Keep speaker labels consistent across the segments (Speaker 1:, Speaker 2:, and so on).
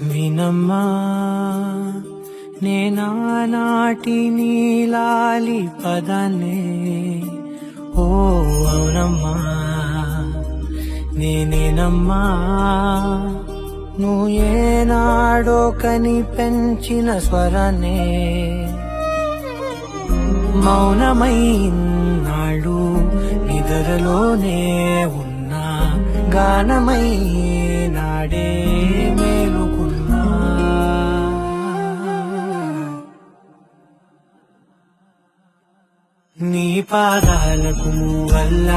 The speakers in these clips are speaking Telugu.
Speaker 1: వినమ్మా నేనానాటి నీలాలి పదనే ఓ అవునమ్మా నేనేనమ్మా నువ్వు ఏనాడో కని పెంచిన స్వరాన్నే మౌనమైనాడు నిద్రలోనే ఉన్నా గానమై నాడే మేలుకున్నా నీ పాదాలకు వల్ల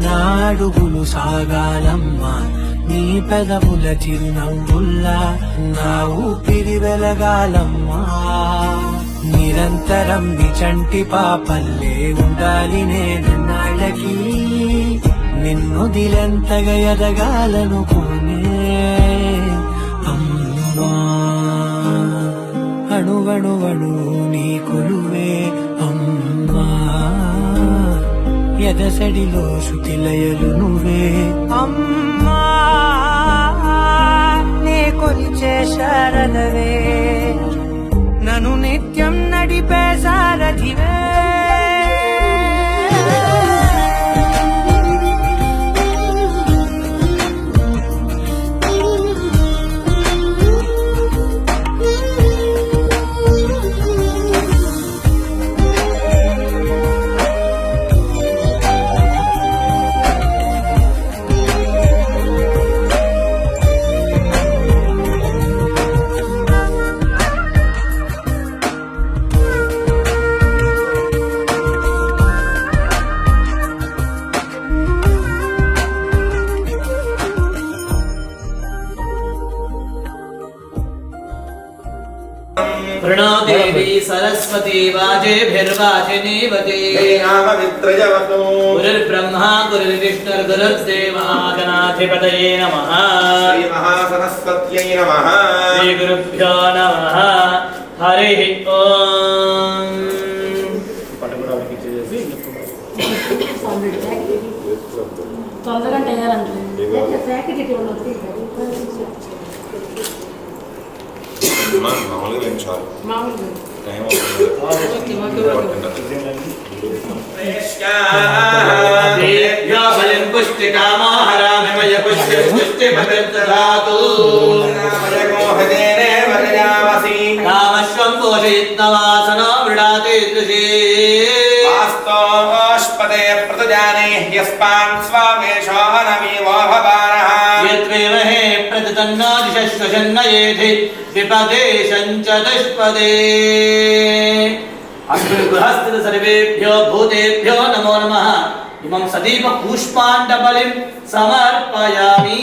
Speaker 1: నా అడుగులు సాగాలమ్మా నీ పెదవుల చిరునవ్వుల్లా నా ఊపిరి వెలగాలమ్మా నిరంతరం నీ చంటి పాపల్లే ఉండాలి నేను నాళ్ళకి నిన్ను దిలెంతగా ఎదగాలనుకునే అమ్మా అణువణువణు నీ కొలువే అమ్మా ఎదసడిలో శృతిలయలు నువ్వే అమ్మా నే కొలిచే శారదవే నన్ను నిత్యం నడిపే సారథివే
Speaker 2: प्रणो देवी सरस्वती वाजेभिर्वाचिनीवती गुरुर्ब्रह्मा गुरुर्विष्णुर्गुरुर्देवः गणाधिपतये नमः
Speaker 3: श्रीमहासरस्वत्यै नमः
Speaker 2: श्रीगुरुभ्यो नमः हरिः ओम्
Speaker 4: తొందరగా చేయాలంటే
Speaker 3: మామూలుగా ఏం చాలు టైం
Speaker 2: కామశ్వం పోషయిత్నవాసనో మృడాతి దృశే
Speaker 3: వాస్తోష్పదే ప్రతుజానే యస్మాన్ స్వామేషో నమీవో భవానః
Speaker 2: యద్వేమహే ప్రతితన్నో దిశశ్వశన్నయేధి విపదే సంచతుష్పదే అగ్నిగృహస్థిత సర్వేభ్యో భూతేభ్యో నమో నమః ఇమం సదీప పుష్పాండబలిం సమర్పయామి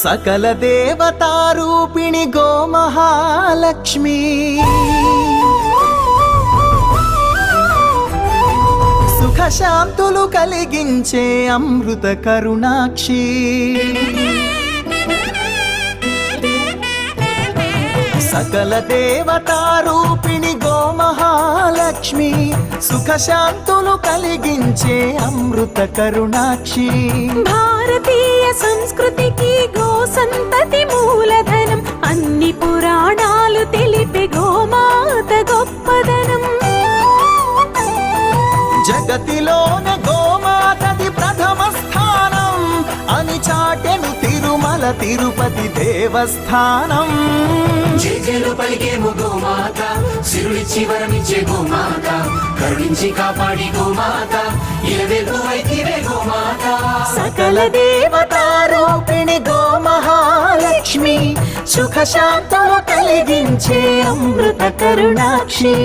Speaker 4: సకల దేవతారూపిణి గోమహాలక్ష్మి సుఖ శాంతులు కలిగించే అమృత కరుణాక్షి సకల దేవతారూపిణి గోమహాలక్ష్మి సుఖ శాంతులు కలిగించే అమృత కరుణాక్షి
Speaker 5: భారతీయ సంస్కృతికి గో సంతతి మూలధనం అన్ని పురాణాలు తెలిపే గోమాత గొప్పదనం
Speaker 4: జగతిలోన గోమాతది ప్రథమ స్థానం అని చాటెను తిరుమల తిరుపతి దేవస్థానం
Speaker 6: జేజేలు పలికేము గోమాత సిరులిచ్చి వరమిచ్చే గోమాత కరుణించి కాపాడి గోమాత ఇలవెల్పు వైతివే గోమాత
Speaker 4: సకల దేవతారూపిణి గోమహాలక్ష్మి సుఖ శాంతులు కలిగించే అమృత కరుణాక్షి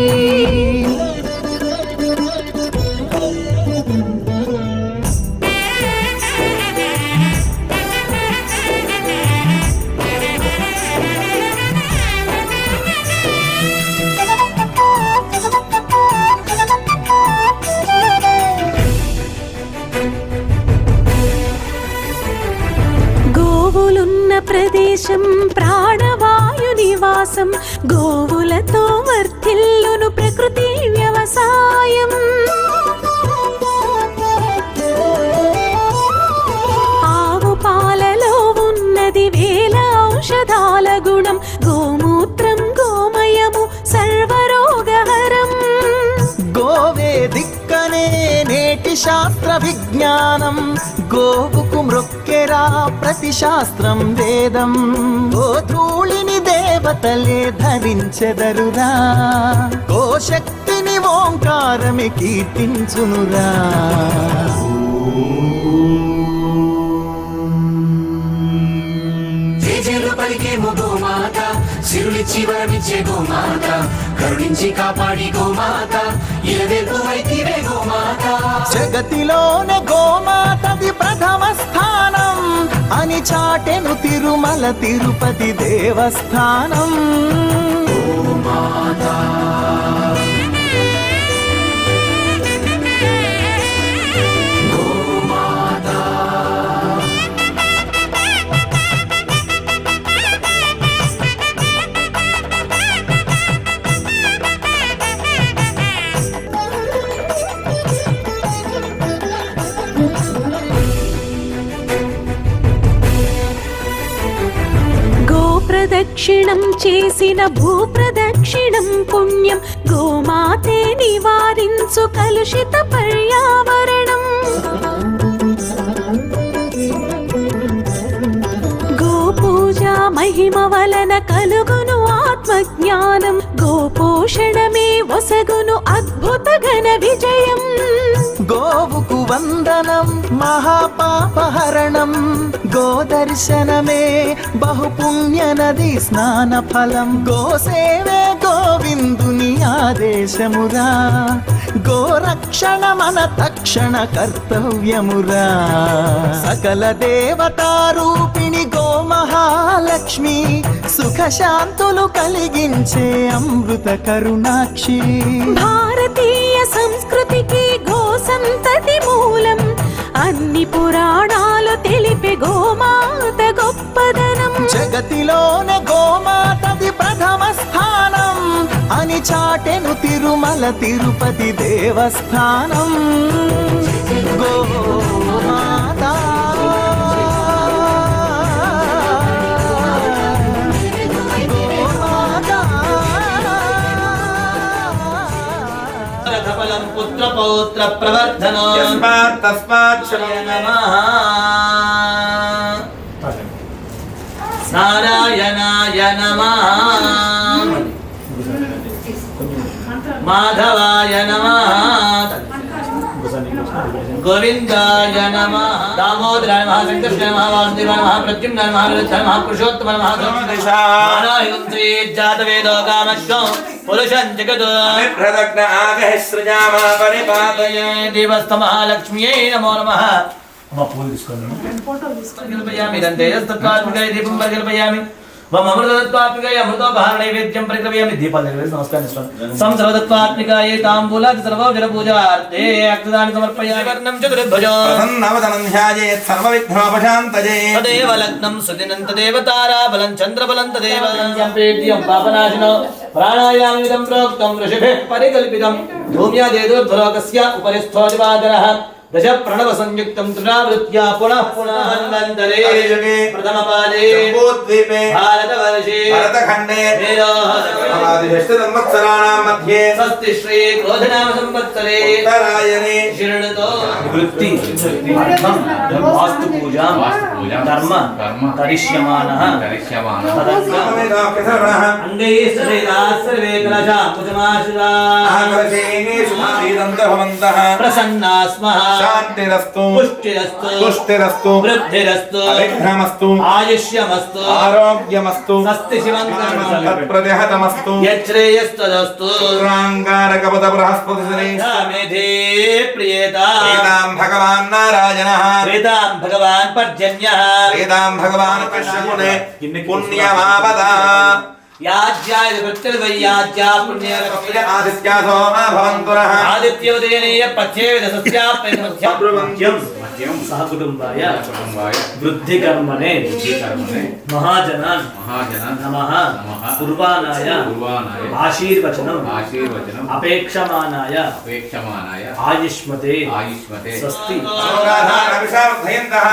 Speaker 5: గోవులున్న ప్రదేశం ప్రాణవాయు నివాసం గోవులతో వర్ధిల్లును ప్రకృతి వ్యవసాయం ఆవు పాలలో ఉన్నది వేల ఔషధాల గుణం గోమూత్రం గోమయము సర్వరోగహరం
Speaker 4: గోవే దిక్కనే నేటి శాస్త్ర విజ్ఞానం గోవుకు మృక్కెరా ప్రతి శాస్త్రం వేదం గోధూళిని దేవతలే ధరించెదరురా గోశక్తిని ఓంకారమి కీర్తించునురా
Speaker 6: జేజేలు పలికేము గోమాత సిరులిచ్చి వరమిచ్చే గోమాత కరుణించి కాపాడి గోమాత ఇలవెల్పు వైతివే గోమాత
Speaker 4: జగతిలోనే గోమాతది ప్రథమ స్థానం అని చాటెను తిరుమల తిరుపతి దేవస్థానం
Speaker 5: ప్రదక్షిణం చేసిన భూప్రదక్షిణం పుణ్యం గోమాతే నివారించు కలుషిత పర్యావరణం గోపూజ మహిమ వలన కలుగును ఆత్మజ్ఞానం గోపోషణమే ఒసగును అద్భుత ఘన విజయం
Speaker 4: గోవుకు వందనం మహాపాపహరణం గోదర్శనమే బహుపుణ్య నది స్నాన ఫలం గోసేవే గోవిందుని ఆదేశమురా గోరక్షణ మన తక్షణ కర్తవ్యమురా సకల దేవతారూపిణి గోమహాలక్ష్మి సుఖ శాంతులు కలిగించే అమృత కరుణాక్షి
Speaker 5: భారతీయ సంస్కృతికి గో సంతతి మూలం అన్ని పురాణాలు తెలిపే గోమాత గొప్పదనం
Speaker 4: జగతిలోనే గోమాతది ప్రథమ స్థానం అని చాటెను తిరుమల తిరుపతి దేవస్థానం గోమాత
Speaker 2: రథఫలం పుత్ర పౌత్ర ప్రవర్ధనం
Speaker 3: యస్మాత్ తస్మాత్
Speaker 2: నమః నారాయణాయ నమః మాధవాయ నమః గోవిందాయ నమః దామోదరాయ నమః సంకర్షణాయ నమః వాసుదేవాయ నమః ప్రద్యుమ్నాయ నమః విరుద్ధాయ నమః పురుషోత్తమాయ నమః మానవయుంత్రీ జాతవేదో కామశ్వం పురుషం జగదో
Speaker 3: ప్రదగ్న ఆగః సృజామ పరిపాలయ
Speaker 2: దేవస్థ మహాలక్ష్మ్యై నమో నమః అమ్మ పూలు తీసుకోండి కల్పయామి దంతేజస్తత్వాత్మికాయ దీపం పరికల్పయామి మమ అమృతత్వాత్మికాయ అమృతోపహార నైవేద్యం పరికల్పయామి దీపాలు నిర్వహించి నమస్కారం చేసుకోండి సంసర్వతత్వాత్మికాయ తాంబూలాది సర్వోజన పూజార్థే అక్షదాని సమర్పయామి వర్ణం చతుర్భుజం
Speaker 3: ప్రసన్నవదనం ధ్యాయేత్ సర్వవిఘ్నోపశాంతయే
Speaker 2: తదేవ లగ్నం సుదినం తదేవ తారాబలం చంద్రబలం తదేవ సంప్రీత్యం పాపనాశనో ప్రాణాయామిదం ప్రోక్తం ఋషిభిః పరికల్పితం భూమ్యాదేదోర్ధ్వలోకస్య ఉపరి స్థో దివాకరः దశ ప్రణవ సంయుక్తం త్రినావృత్యా పునః పునః హన్వంతరే ప్రథమపాదే
Speaker 3: జంబూద్వీపే
Speaker 2: భారతవర్షే
Speaker 3: భరతఖండే
Speaker 2: మేరోహ
Speaker 3: సంవత్సరాణాం మధ్యే
Speaker 2: స్వస్తి శ్రీ క్రోధనామ సంవత్సరే
Speaker 3: ఉత్తరాయణే
Speaker 2: శరణతో వృత్తి అర్థం వాస్తు పూజ ధర్మ కరిష్యమానః
Speaker 3: సమవేదాఖ్యసర్వణః
Speaker 2: అంగై సర్వే కలశా పూజమాశ్రితాః
Speaker 3: ఆకర్షేణేషు భవంతః
Speaker 2: ప్రసన్నా స్మః
Speaker 3: శాంతిరస్తు
Speaker 2: పుష్టిరస్తు
Speaker 3: తుష్టిరస్తు
Speaker 2: వృద్ధిరస్తు
Speaker 3: అవిఘ్నమస్తు
Speaker 2: ఆయుష్యమస్తు
Speaker 3: ఆరోగ్యమస్తు
Speaker 2: స్వస్తి శివం
Speaker 3: తత్ప్రతిహతమస్తు
Speaker 2: యశ్రేయస్తదస్తు
Speaker 3: శుక్రాంగారకపద బృహస్పతి శనేషు
Speaker 2: మేధే ప్రియేత
Speaker 3: వేదాం భగవాన్ నారాయణః
Speaker 2: వేదాం భగవాన్ పర్జన్యః
Speaker 3: వేదాం భగవాన్ కశ్యపునే పుణ్యమాపద
Speaker 2: యాజ్యాయ ప్రత్యర్వయ్యాజ్యా పుణ్యలక్ష్మి
Speaker 3: ఆదిత్యాసో భవంతురః
Speaker 2: ఆదిత్యోదయనేయ పథ్యేవిద సస్యాపైమధ్యం సహ కుటుంబాయ వృద్ధికర్మణే మహాజనాన్ నమః కుర్బానాయ ఆశీర్వచనం అపేక్షమానాయ ఆయుష్మతే స్వస్తి
Speaker 3: యోగాధార విశార్ధయంతః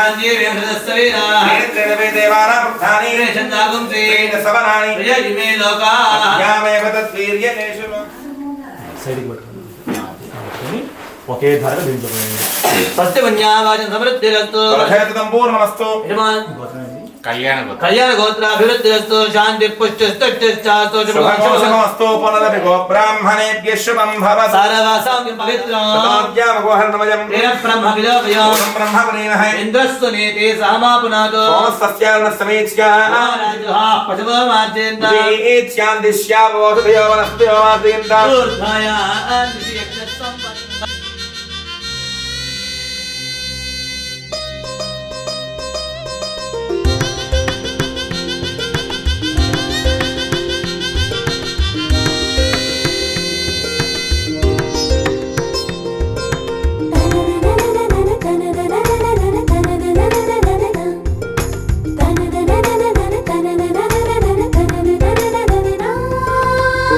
Speaker 3: నేత్రేణ దేవానాం వృద్ధాని సవనాని
Speaker 2: మే లోకా
Speaker 3: యామేవ తద్వీర్యనేషు
Speaker 2: సైడ్కి పట్టుకోండి ఒకే ధారగా దీంట్లో సత్యవన్యావాచన సమృద్ధిరస్తు
Speaker 3: ఫలహేతుతం పూర్ణమస్తు
Speaker 2: కళ్యాణ గోత్రాభివృద్ధిరస్తు శాంతి పుష్టిస్తు
Speaker 3: శుభమస్తు పునరపి గో బ్రాహ్మణేభ్యః శుభం భవతు
Speaker 2: సారవాసం పవిత్రం
Speaker 3: సదాద్యామగోహర్ణమయం
Speaker 2: బ్రహ్మ విలోకయం
Speaker 3: ఓం బ్రహ్మణేమహే
Speaker 2: ఇంద్రస్సు నీతి సహమాపునాతో
Speaker 3: సోమస్తస్యార్ణస్తమేత్స్య
Speaker 2: పశుభో మార్చేంద
Speaker 3: ఏత్స్యాందిశ్యామోషధయో వనస్పతియో మార్తయంత
Speaker 2: ఊర్ధ్వాయ అందియక్ష సంపన్న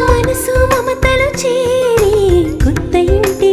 Speaker 5: మనసు మమతలు చేరి కొత్త ఇంటి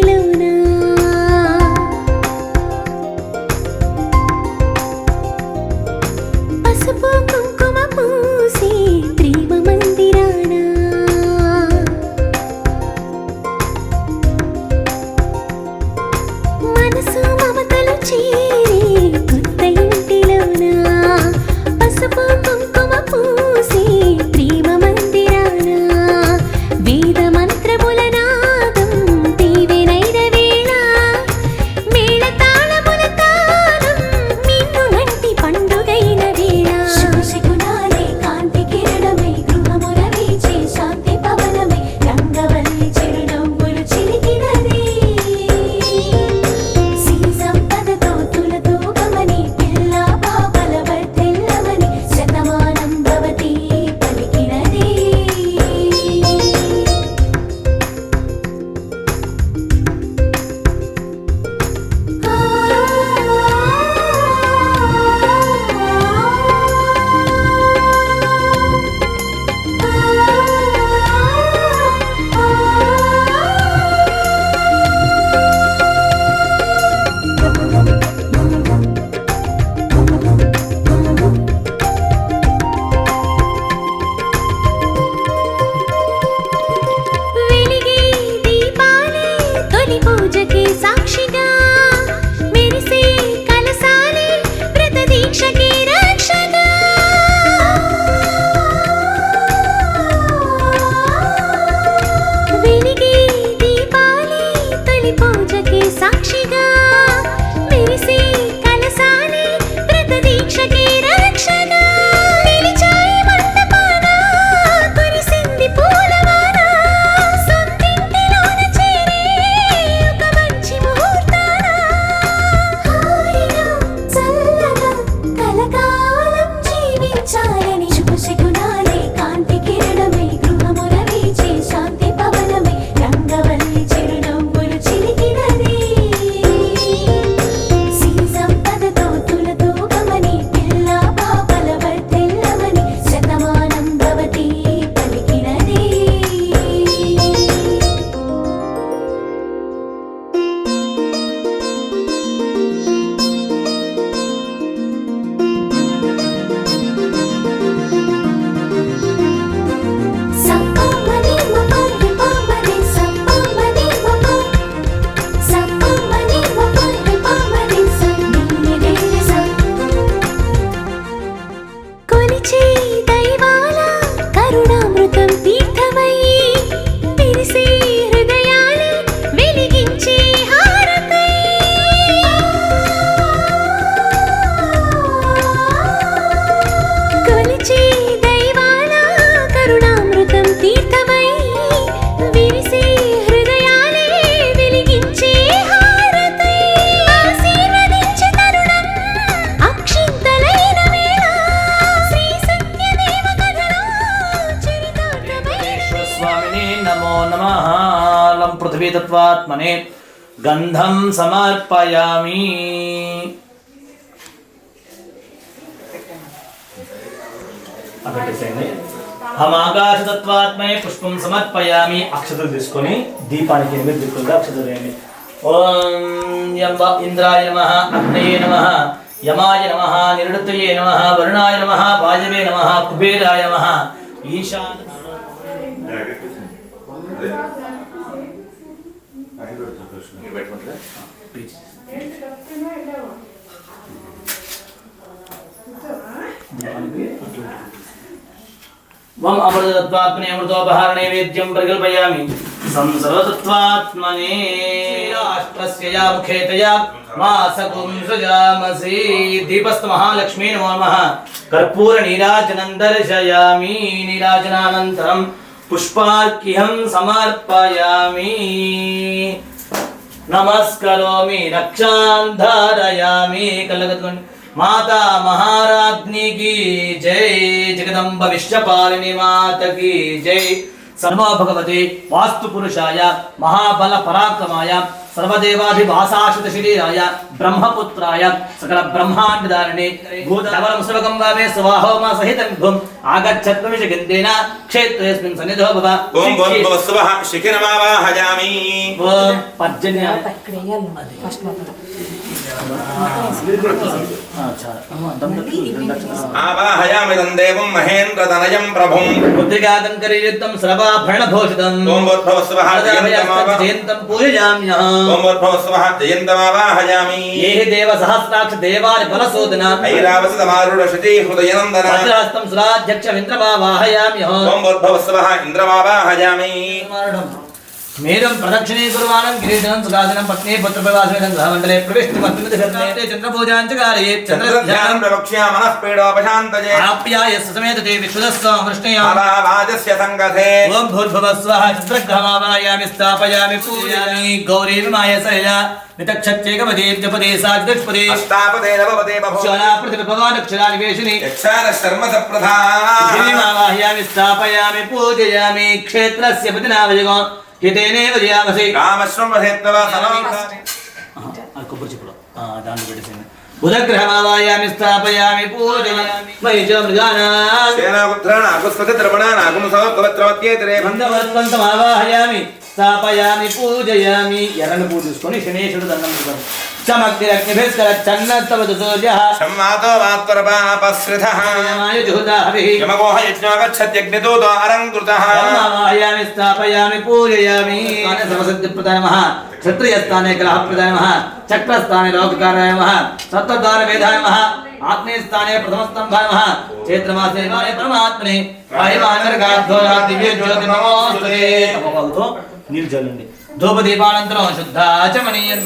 Speaker 2: स्वरूपे तत्त्वात्मने गन्धं समर्पयामि। हम आकाश तत्वात्मने पुष्पं समर्पयामि। अक्षतలు తీసుకొని దీపానికి ఎనిమిది దిక్కులుగా అక్షతలు వేయండి। ఓం యం ఇంద్రాయ నమః, అగ్నయే నమః, యమాయ నమః, నిరుడతయే నమః, వరుణాయ నమః, వాయవే నమః, కుబేరాయ నమః, ఈశాన वम अमृतत्वात्मने अमृतोपहार नैवेद्यं परिकल्पयामि। संसर्वतत्वात्मने राष्ट्रस्य या मुखेतया मासकुं सृजामसि। दीपस्त महालक्ष्मी नमो नमः। कर्पूर नीराजनं दर्शयामि। नीराजनानन्तरं पुष्पार्घ्यं समर्पयामि। नमस्करोमि रक्षां धारयामि। कलगतुन् माता महाराज्ञी की जय। जगदम्ब विश्वपालिनी माता की जय। सर्वो भगवते वास्तु पुरुषाय महाबल पराक्रमाय सर्वदेवाधिवासाश्रित शरीराय ब्रह्मपुत्राय सकल ब्रह्मांडधारिणे भूतवरं सर्वगं वामे स्वाहोमा सहितं भुम् आगच्छत्वमिष गन्धेन क्षेत्रेऽस्मिन् सन्निधो भव।
Speaker 3: ओम भूर्भुवस्सुवः शिखिनमावाहयामि।
Speaker 2: ओम पर्जन्य
Speaker 3: आवाहयामि तं देवं महेन्द्रतनयं प्रभुं।
Speaker 2: मुद्रिकादं करीयुक्तं सर्वाभरणभूषितम्।
Speaker 3: ओम भूर्भुवस्सुवः
Speaker 2: जयन्तं पूजयाम्यहम्।
Speaker 3: ओम भूर्भुवस्सुवः जयन्तमावाहयामि।
Speaker 2: ये हि देव सहस्राक्ष देवानि बलसूदन
Speaker 3: ऐरावसतमारुढशती हृदयनन्दन।
Speaker 2: वज्रहस्तं सुराध्यक्ष इन्द्रमावाहयाम्यहम्।
Speaker 3: ओम भूर्भुवस्सुवः इन्द्रमावाहयामि।
Speaker 2: मेरं प्रदक्षिणे कुर्वाणं किरीटं सुखासनं पत्नी पुत्रप्रवासमेनं गृहमण्डले प्रविष्टमस्मिन् चन्द्रपूजां च कारयेत्।
Speaker 3: चन्द्रध्यानं प्रवक्ष्यामः पीडोपशान्तये।
Speaker 2: आप्याय समेत ते विश्वदस्त्वं वृष्णयामि।
Speaker 3: अवावाजस्य सङ्गते।
Speaker 2: ओम भूर्भुवस्वः चन्द्रग्रहमावाहयामि स्थापयामि पूजयामि। गौरी विमाय सया वितक्षत्येकपदे जपदे साग्दष्पदे
Speaker 3: अष्टापदे नवपदे बभूव।
Speaker 2: क्षरा प्रतिभवानक्षरानिवेशिनि
Speaker 3: यक्षारश्चर्मसप्रधाः।
Speaker 2: स्थापयामि पूजयामि। क्षेत्रस्य प्रतिनावजगो हितेनेव जयामसि।
Speaker 3: रामश्रमभेत्वा समाधाने।
Speaker 2: बुधग्रहमावाहयामि स्थापयामि पूजयामि। मयि च मृगाणां
Speaker 3: सेनापुत्राणाकुस्पतिद्रमणानाकुमुसवत्वत्रेतरे
Speaker 2: बन्धवत्वन्तमावाहयामि स्थापयामि पूजयामि। ఎర్రని పూజ తీసుకొని శనేశ్వరుడు దండం పెడతారు। चमग्निरग्निभिश्चरच्छन्नस्तवतु सूर्यः
Speaker 3: सम्मातो वात्परपापस्रितः।
Speaker 2: यमाय जुहुदाहविः
Speaker 3: यमगोह यज्ञो गच्छत्यग्निदूतो अरङ्कृतः।
Speaker 2: ब्रह्मावाहयामि स्थापयामि पूजयामि। सर्वसिद्धिप्रदाय नमः। क्षत्रियस्थाने कलहप्रदाय नमः। चक्रस्थाने लोककाराय नमः। सप्तद्वारवेदाय नमः। आग्नेयस्थाने प्रथमस्तम्भाय नमः। चैत्रमासे परमात्मने दिव्यज्योतिर्नमोस्तुते। నీళ్ళు చల్లండి। ధూపదీపానంతరం శుద్ధాచమనీయం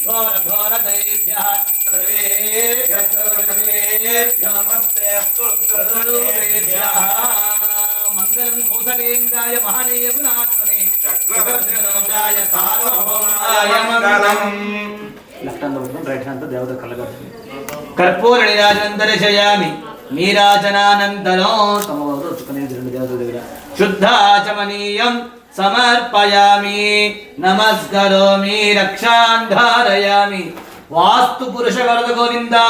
Speaker 2: ఘోర ఘోర దైభ్యః సర్వేభ్యః సర్వేభ్యో నమస్తే స్తుత్రేభ్యః మంగళం కౌసలేంద్రాయ మహనీయ గుణాత్మనే చక్రవర్తినాయ సార్వభౌమాయ మంగళం। లెఫ్ట్ హ్యాండ్ పట్టుకొని రైట్ హ్యాండ్ తో దేవత కళ్ళగద్దండి। కర్పూర నీరాజనం దర్శయామి। నీరాజనానంతరం తమ రుచుకునే రెండు దేవతల దగ్గర శుద్ధాచమనీయం समर्पयामि। नमस्करोमि रक्षां धारयामि। वास्तु पुरुष वरद गोविंदा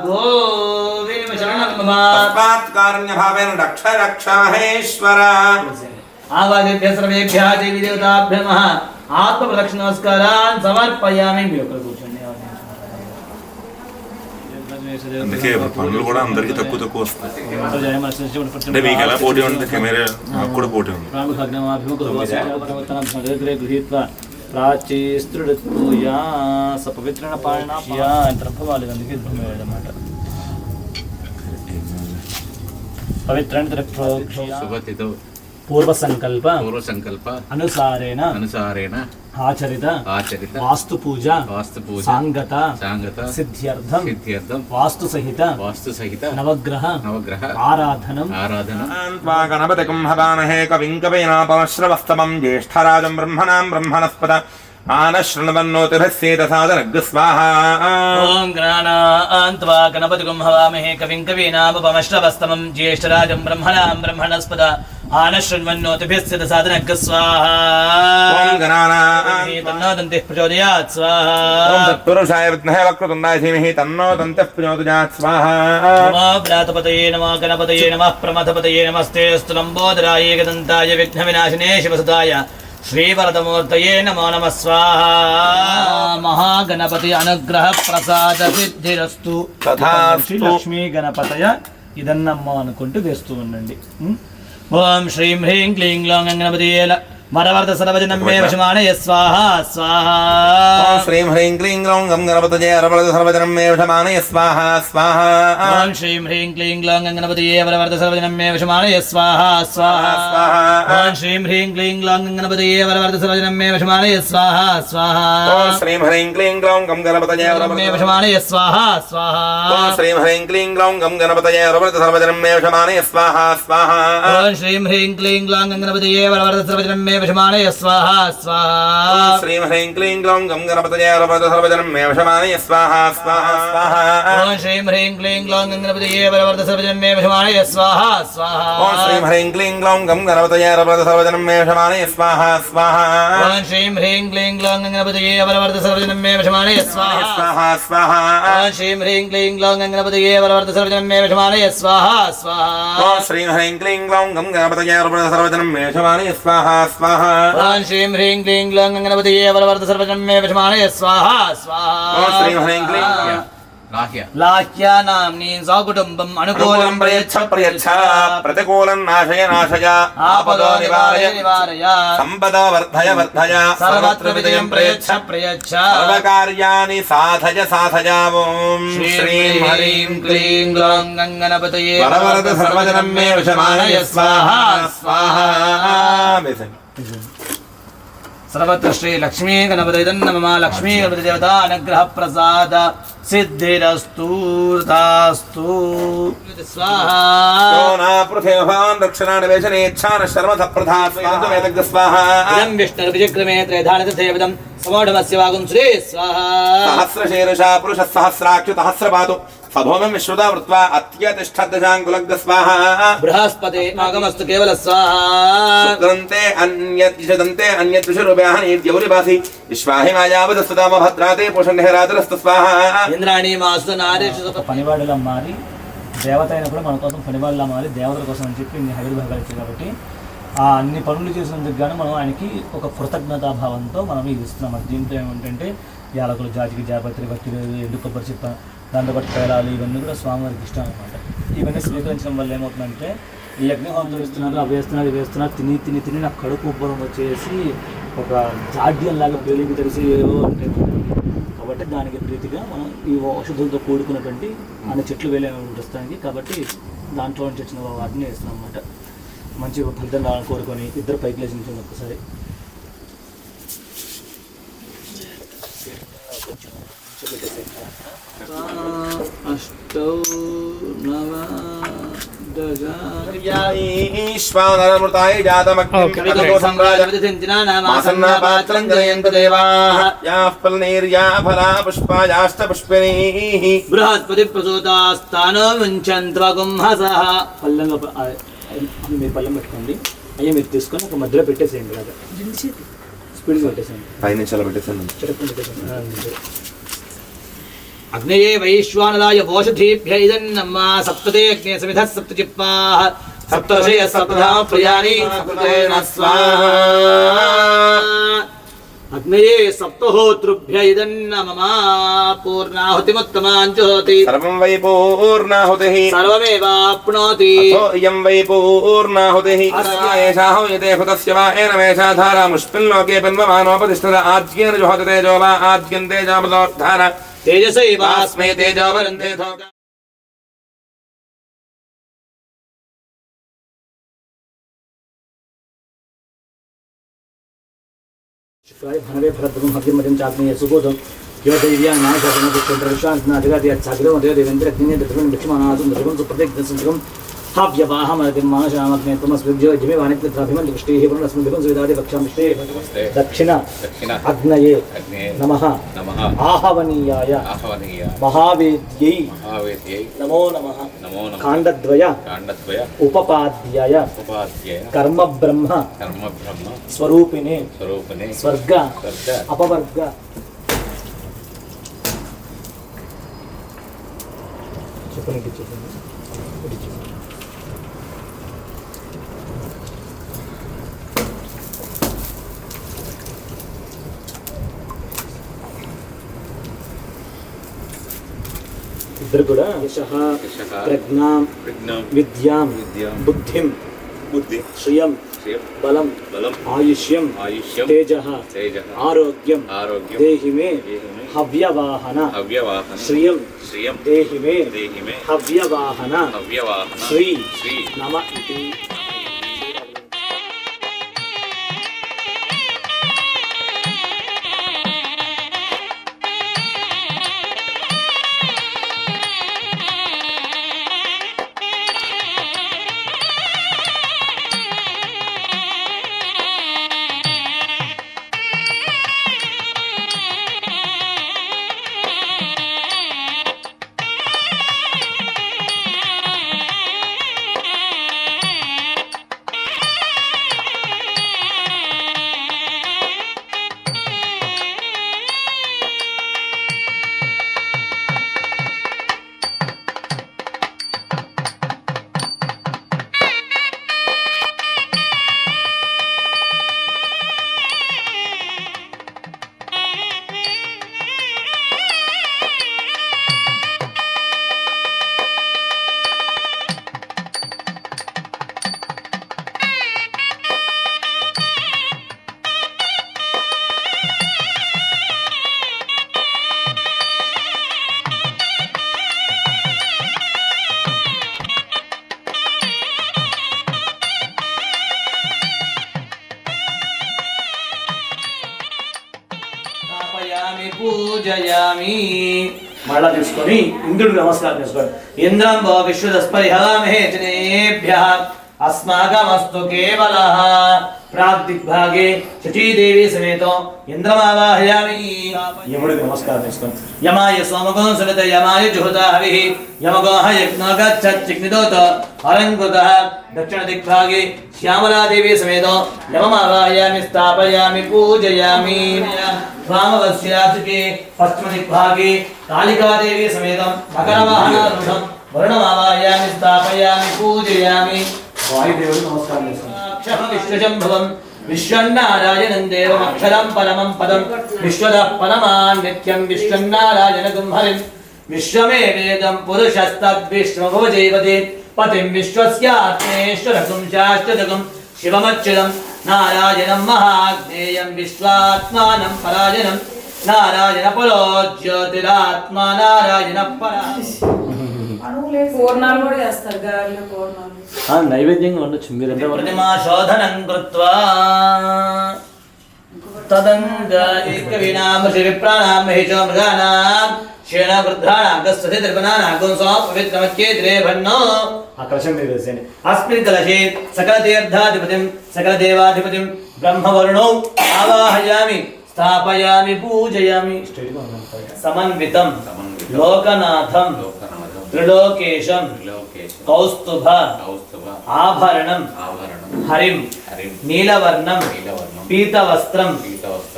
Speaker 2: गोविंद शरणं मम।
Speaker 3: तस्मात् कारुण्यभावेन रक्ष रक्षाहेश्वर।
Speaker 2: आवादेभ्यः सर्वेभ्यः देवी देवताभ्यः नमः। आत्मप्रदक्षिण नमस्कारान् समर्पयामि।
Speaker 3: అందుకే పనులు కూడా అందరికి తక్కువ తక్కువ వస్తాయి। అంటే మీకు ఎలా పోటీ ఉంది? కెమెరా నాకు కూడా పోటీ ఉంది।
Speaker 2: పవిత్రణ పాలన ద్రవ్యవాలి అందుకే అన్నమాట। పవిత్రణ పూర్వ సంకల్ప అనుసారేణ ఆచరిత వాస్తు పూజ సాంగత సిద్ధ్యర్థం వాస్తు సహిత నవగ్రహ ఆరాధనం
Speaker 3: గణపతికం హవామహే కవిం కవీనాపమశ్రవస్తమం జ్యేష్ఠరాజం బ్రహ్మణాం బ్రహ్మణస్పద
Speaker 2: ఓం గణపతికం హవామహే కవిం కవీనాపమశ్రవస్తమం జ్యేష్ఠరాజం బ్రహ్మణాం బ్రహ్మణస్పద आनश्रन्वन्नोतिभिः साधनः स्वाहा
Speaker 3: ఓం గణానాం
Speaker 2: तन्नो दन्तिः प्रचोदयात् स्वाहा
Speaker 3: ఓం తత్పురుషాయ విద్మహే వక్రతుండాయ ధీమహి తన్నో దంతః ప్రచోదయాత్ స్వాహా
Speaker 2: नमो व्रातपतये नमो गणपतये नमः प्रमथपतये नमस्ते अस्तु लम्बोदराय एकदन्ताय विघ्नविनाशिने शिवसुताय श्रीवरदमूर्तये नमो नमः स्वाहा महागणपति अनुग्रह प्रसाद सिद्धिरस्तु
Speaker 3: తథాస్తు.
Speaker 2: లక్ష్మీ గణపతయ ఇదన్నమ్మ అనుకుంటూ వేస్తూ ఉండండి. ఓం శ్రీం హ్రీం క్లీం గ్లౌం గణపతయే వరవర్ధ సర్వజనం మే వశమానయ స్వాహా స్వాహా
Speaker 3: ఓం శ్రీం హ్రీం క్లీం గ్లౌం గం గణపతయే వరవర్ధ సర్వజనం మే వశమానయ స్వాహా స్వాహా
Speaker 2: ఓం శ్రీం హ్రీం క్లీం గ్లౌం గణపతయే వరవర్ధ సర్వజనం మే వశమానయ స్వాహా స్వాహా
Speaker 3: స్వాహా
Speaker 2: ఓం శ్రీం హ్రీం క్లీం గ్లౌం గణపతయే వరవర్ధ సర్వజనం మే వశమానయ స్వాహా స్వాహా
Speaker 3: ఓం శ్రీం హ్రీం క్లీం గ్లౌం గం గణపతయే
Speaker 2: మే వశమానయ స్వాహా స్వాహా
Speaker 3: ఓం శ్రీం హ్రీం క్లీం గ్లౌం గం గణపతయే వరవర్ధ సర్వజనం మే వశమానయ స్వాహా స్వాహా
Speaker 2: ఓం శ్రీం హ్రీం క్లీం గ్లౌం గణపతయే వరవర్ధ సర్వజనం మే వశమానయ స్వాహా స్వాహా
Speaker 3: ఓం శ్రీం హ్రీం క్లీం గ్లౌం గం గణపతయే వరవర్ధ సర్వజనం మే వశమానయ స్వాహా స్వాహా స్వాహా
Speaker 2: ఓం శ్రీం హ్రీం క్లీం గ్లౌం గణపతయే వరవర్ధ సర్వజనం మే వశమానయ స్వాహా స్వాహా
Speaker 3: ఓం శ్రీం హ్రీం క్లీం గ్లౌం గం గణపతయే వరవర్ధ సర్వజనం మే వశమానయ స్వాహా స్వాహా
Speaker 2: ఓం శ్రీం హ్రీం క్లీం గ్లౌం గణపతయే వరవర్ధ సర్వజనం మే వశమానయ స్వాహా
Speaker 3: స్వాహా స్వాహా
Speaker 2: ఓం శ్రీం హ్రీం క్లీం గ్లౌం గణపతయే వరవర్ధ సర్వజనం మే వశమానయ స్వాహా స్వాహా
Speaker 3: ఓం శ్రీం హ్రీం క్లీం గ్లౌం గం గణపతయే వరవర్ధ సర్వజనం మే వశమానయ స్వాహా స్వాహా
Speaker 2: ఓం శ్రీం హ్రీం క్లీం గ్లౌం గణపతయే వరవర్ధ సర్వజనం మే వశమానయ స్వాహా స్వాహా
Speaker 3: ఓం శ్రీం హ్రీం క్లీం
Speaker 2: లాహ్యానాంని సకుటుంబం అనుకూలం ప్రయచ్ఛ
Speaker 3: ప్రయచ్ఛ ప్రతికూలం నాశయ నాశయ
Speaker 2: ఆపదో నివారయ నివారయ
Speaker 3: సంపదా వర్ధయ వర్ధయ
Speaker 2: సర్వత్ర విజయం ప్రయచ్ఛ ప్రయచ్ఛ
Speaker 3: సర్వకార్యాణి సాధయ సాధయ ఓం
Speaker 2: శ్రీం హ్రీం క్లీం గ్లౌం గణపతయే
Speaker 3: వరవరద సర్వజనం మే వశమానయ స్వాహా స్వాహా
Speaker 2: सर्वत्र श्री लक्ष्मी गणपति नमः लक्ष्मी गणपति देवता अनुग्रह प्रसाद सिद्धिरस्तु तथास्तु स्वाहा
Speaker 3: योना पृथिव्यां रक्षणानि वेशनेच्छान शर्मथ प्रधास्वादमेतग् स्वाहा
Speaker 2: इदं विष्णुर्विजक्रमे त्रयधानित देवदं समोढमस्य वागुं श्री स्वाहा
Speaker 3: सहस्रशीर्षा पुरुषः सहस्राक्षु सहस्रपातु सभौमं विश्रुता वृत्वा अत्यतिष्ठद्दशाङ्कुलग् स्वाहा
Speaker 2: बृहस्पते आगमस्तु केवल स्वाहा
Speaker 3: दन्ते अन्यद्विषरूप्याः नीत्यौरिभासि विश्वाहि मायावदस्तदाम भद्राते पुषन्निहरातरस्तु स्वाहा
Speaker 2: ఇంద్రాణి మాసు నారేషు
Speaker 7: పనివాడిలా మారి దేవత అయినప్పుడు మన కోసం పనివాడిలా మారి దేవతల కోసం అని చెప్పి ఇన్ని హవిర్ భాగాలు ఇచ్చాయి కాబట్టి ఆ అన్ని పనులు చేసినందుకు గాను మనం ఆయనకి ఒక కృతజ్ఞతాభావంతో మనం ఇది ఇస్తున్నాం. దీంతో ఏమిటంటే యాలకులు జాతికి జాపత్రి భక్తి ఎండు కొబ్బరి చిప్ప దాంతోపాటు పేలాలు ఇవన్నీ కూడా స్వామివారికి ఇష్టం అనమాట. ఇవన్నీ స్వీకరించడం వల్ల ఏమవుతుందంటే ఈ యజ్ఞహోమం ఇస్తున్నారు అవి వేస్తున్నారు ఇవి వేస్తున్నారు తిని తిని తిని నాకు కడుపు ఉబ్బరం వచ్చేసి ఒక జాడ్యం లాగా పేలికి తెలిసి అంటే కాబట్టి దానికి ప్రీతిగా మనం ఈ ఔషధులతో కూడుకున్నటువంటి అన్ని చెట్లు వేలేమని వస్తాయి కాబట్టి దాంట్లో నుంచి వచ్చిన వాటిని వేస్తాం అన్నమాట. మంచి ఫలితం రావాలని కోరుకొని ఇద్దరు పైకి లేచి నిల్చోండి ఒక్కసారి.
Speaker 2: అష్టౌ నవ
Speaker 3: ఈశ్వానరమృతాయ జాతమగ్నిమాసన్నాపాత్రం జయन्तు దేవాః యాః ఫలనీర్యా ఫలా పుష్పాయాశ్చ పుష్పిణీః
Speaker 2: బృహస్పతి ప్రసూతాస్తానో ముంచంత్వగుంహసః.
Speaker 7: పళ్ళంగా మీరు పళ్ళం పెట్టుకోండి. అయ్యా మీరు తీసుకొని ఒక మధ్యలో పెట్టేసేయండి కదా స్పీడ్గా పెట్టేసేయండి.
Speaker 3: 5 నిమిషాలు పెట్టేసాను.
Speaker 7: పెట్టేసేయండి.
Speaker 2: అగ్నయే వైశ్వానరాయ ఓషధీభ్య ఇదన్నమ్మ సప్తదే అగ్నే సమిధః సప్తచిప్పాః సప్తర్షయ సప్తధామ ప్రియాణి సప్తేన స్వాహా. అగ్నయే సప్తహోతృభ్య ఇదన్నమమ పూర్ణాహుతిముత్తమాంజోతి
Speaker 3: సర్వం వై పూర్ణాహుతిః
Speaker 2: సర్వమేవాప్నోతి
Speaker 3: అథో ఇయం వై పూర్ణాహుతిః అస్యేషాహుయతే హుతస్య వా ఏనమేషా ధారా ముష్పిల్లోకే పిన్వమానోపతిష్ఠిత ఆజ్ఞేన జుహోతి తేజో వా ఆజ్ఞం తేజోపదోద్ధార
Speaker 2: తేజసైవాస్మే తేజోవరంతే ధోకా.
Speaker 7: భనవే ఫలద్రం హవ్యమతం చాగ్నేయ సుబోధం యో దైవ్యా నాశనం విశ్వాంతనాధిగతి అచ్చాగ్రహం దేవేంద్ర అగ్ని దృఢం విక్షమానాదం దృఢం సుప్రతిజ్ఞ సంతకం हाव्यवाहमतिं माशामग्ने त्वमस्विद्यो जिमेवानित्यत्राभिमन्दिष्टेः पुनरस्मिन् सुविदादि कक्षां विष्टे दक्षिण अग्नये नमः आहवनीयाय महावेद्यै नमो नमः काण्डद्वय उपपाद्याय कर्म ब्रह्म स्वरूपिणे स्वर्ग अपवर्ग ఇద్దరు కూడా యశః ప్రజ్ఞాం విద్యాం బుద్ధిం శ్రియం బలం ఆయుష్యం తేజః ఆరోగ్యం దేహి మే హవ్యవాహన శ్రియం దేహి మే హవ్యవాహన శ్రీ నమ ఇతి
Speaker 2: పూజయామి మళ్ళా తీసుకొని ఇంద్రుడికి నమస్కారం చేసుకోండి. ఇంద్రం భో విశ్వదస్పరిహామహే జనేభ్యః అస్మాకమస్తు కేవలః ప్రాగ్దిగ్భాగే శచీదేవి సమేతం ఇంద్రమావాహయామి. యముడికి నమస్కారం చేసుకోండి. యమాయ సోమగో సుగత యమాయ జుహుతా హవిః యమగోః యజ్ఞో గచ్చచ్చిగ్నిదోత అలంకృతః దక్షిణ దిగ్భాగే శ్యామలాదేవి సమేతం యమమావాహయామి స్థాపయామి పూజయామి. వామవస్యాసుకే పశ్చిమ దిగ్భాగే కాళికాదేవి సమేతం మకరవాహనారూఢం వరుణమావాహయామి స్థాపయామి పూజయామి. వాయుదేవుడు నమస్కారం చేసుకోండి. విశ్వశంభవం విశ్వన్నారాయణం దేవం అక్షరం పరమం పదం విశ్వదః పరమాన్ నిత్యం విశ్వన్నారాయణగం హరిం విశ్వమే వేదం పురుషస్తద్విష్ణుభుజైవతే పతిం విశ్వస్యాత్మేశ్వరకం శాశ్వతకం శివమచ్యుతం నారాయణం మహాజ్ఞేయం విశ్వాత్మానం పరాయణం నారాయణ పరో జ్యోతిరాత్మా నారాయణ పరా.
Speaker 8: పూర్ణాలు కూడా చేస్తారు గారెలు పూర్ణాలు
Speaker 7: నైవేద్యంగా ఉండొచ్చు మీరంటే.
Speaker 2: ప్రతిమా శోధనం కృత్వా తదంగవినామృషి విప్రాణాం మహిషో మృగానాం క్షీణ వృద్ధానాం గస్తతి త్రిపునానాం గుంసో పవిత్రమచ్చేత్రే భన్నో. ఆ కలశం మీద వేసేయండి. అస్మిన్ కలశే సకల తీర్థాధిపతిం సకల దేవాధిపతిం బ్రహ్మవరుణో ఆవాహయామి స్థాపయామి పూజయామి. సమన్వితం లోకనాథం త్రిలోకేశం కౌస్తుభ ఆభరణం హరిం నీలవర్ణం పీతవస్త్రం